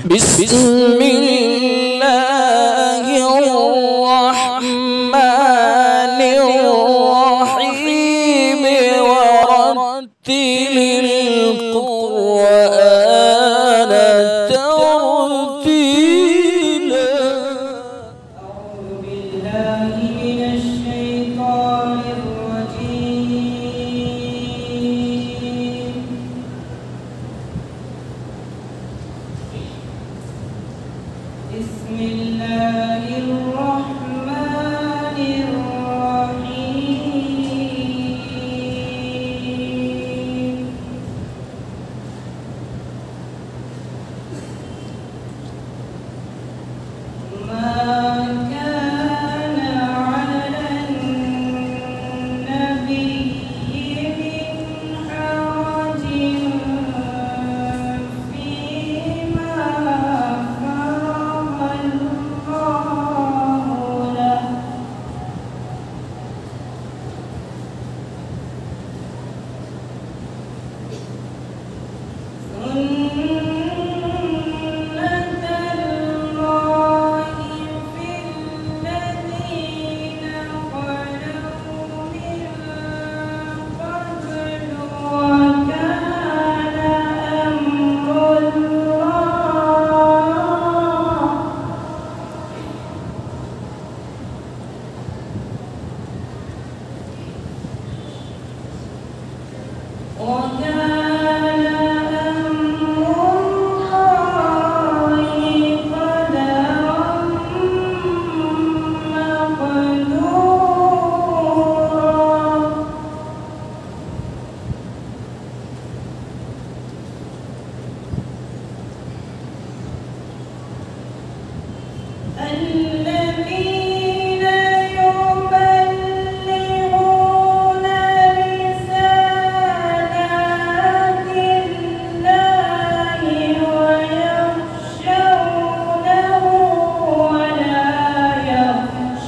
بسم الله الرحمن الرحيم ورتل القرآن ترتيلا. أعوذ بالله من الشيطان الرجيم. بسم الله الرحمن الرحيم. ما كان على النبي من حرج فيما فرض الله له. الذين يبلغون رسالات الله ويخشونه ولا يخشون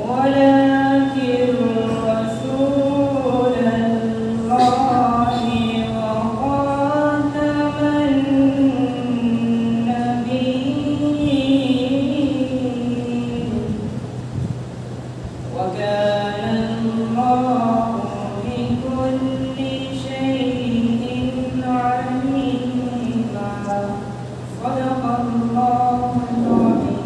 ولكن رسول الله وخاتم النبيين وكان الله بكل شيء عليما صدق الله العظيم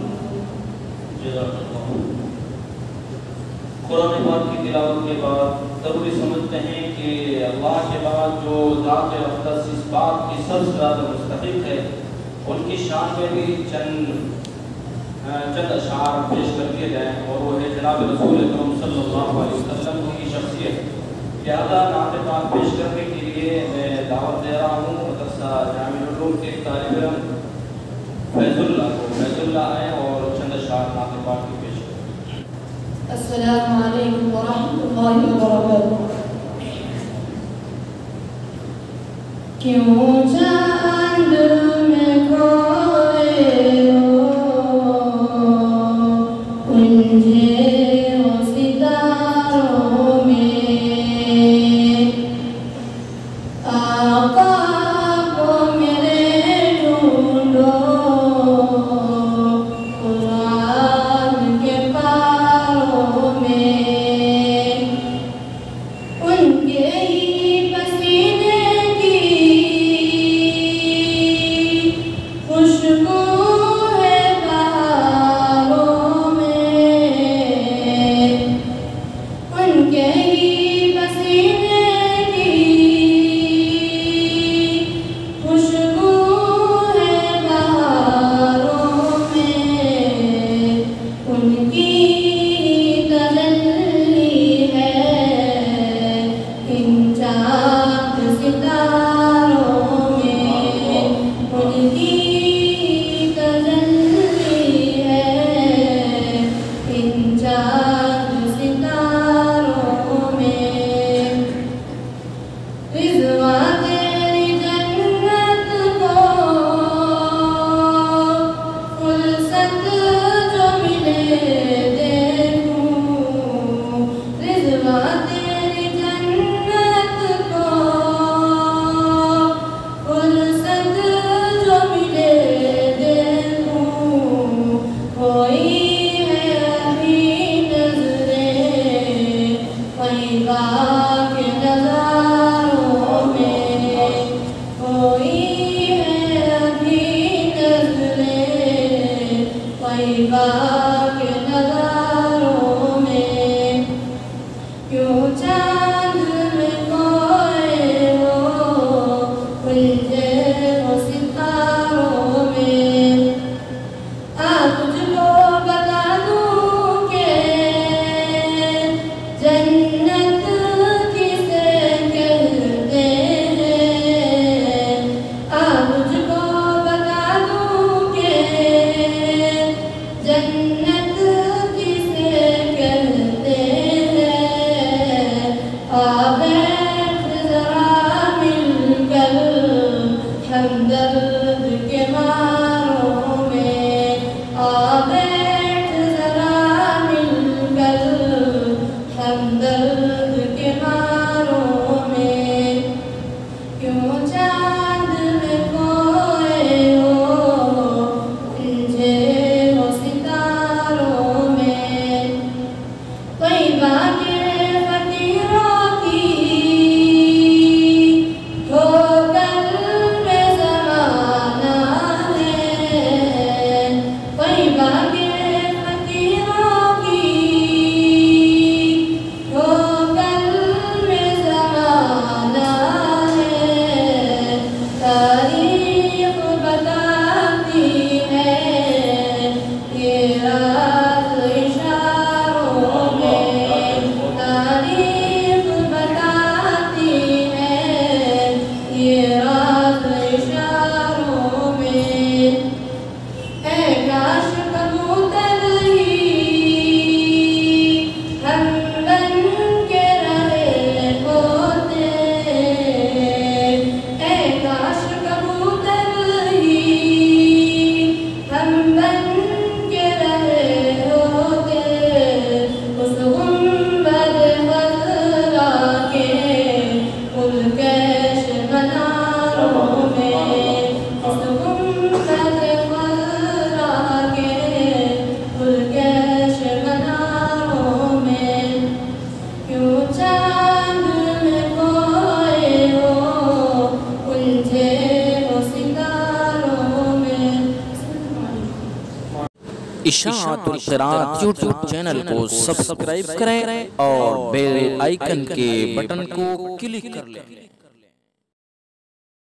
कुरान पाक की तिलावत के बाद ज़रूरी समझते हैं कि अल्लाह के बाद जो ज़ात अक़दस इस बात की सबसे ज़्यादा मुस्तहिक़ है, उनकी शान में भी चंद अशार पेश कर दिए जाएँ, और वो है जनाब रसूल अकरम सल्लल्लाहु अलैहि वसल्लम की शख्सियत। लिहाजा नात पाक पेश करने के लिए मैं दावत दे रहा हूँ मदरसा जामिउल उलूम के तालिब इल्म फैज़ुल्लाह आए और चंद अशार नात पाक की पेश करें। अस्सलामु अलैकुम व रहमतुल्लाहि व बरकातुहू। क्यों चांद में खोए हो उलझे हो सितारों में, आका को मेरे ढूंढो कुरान के पारों में, उनके ही पसीने की खुशबू है बहारों में, उनके ही पसीने की खुशबू है बहारों में, उनकी तजल्ली है इन चाँद सितारों में, उनकी तजल्ली है इन चाँद सितारों में। रिज़वा तेरी जन्नत को फुर्सत जो मिले देखूं, रिज़वा तेरी जन्नत को फुर्सत जो मिले देखूं, कोई है अभी नज़रें ग़ैबा के नज़ारों में, कोई है अभी नज़रें ग़ैबा के नज़ारों में। क्यों चाँद में खोए हो उलझे हो सितारों में, तुझको बता दूं कि जन्नत किसे कहते हैं, तुझको बता दूं कि जन्नत किसे कहते हैं। बैठ जरा मिलकर हमदर्द के मारों में, बैठ जरा मिलकर हमदर्द के मारों में। क्यों चाँद में खोए हो उलझे हो सितारों में, ग़ैबा के फ़कीरों की ठोकर में ज़माना है, ग़ैबा के फ़कीरों की ठोकर में ज़माना है। तारीख़ बताती है ये राज़ इशारों में, इशाअतुल क़िराअत यूट्यूब चैनल को सब्सक्राइब करें और बेल आइकन के बटन को क्लिक कर लें।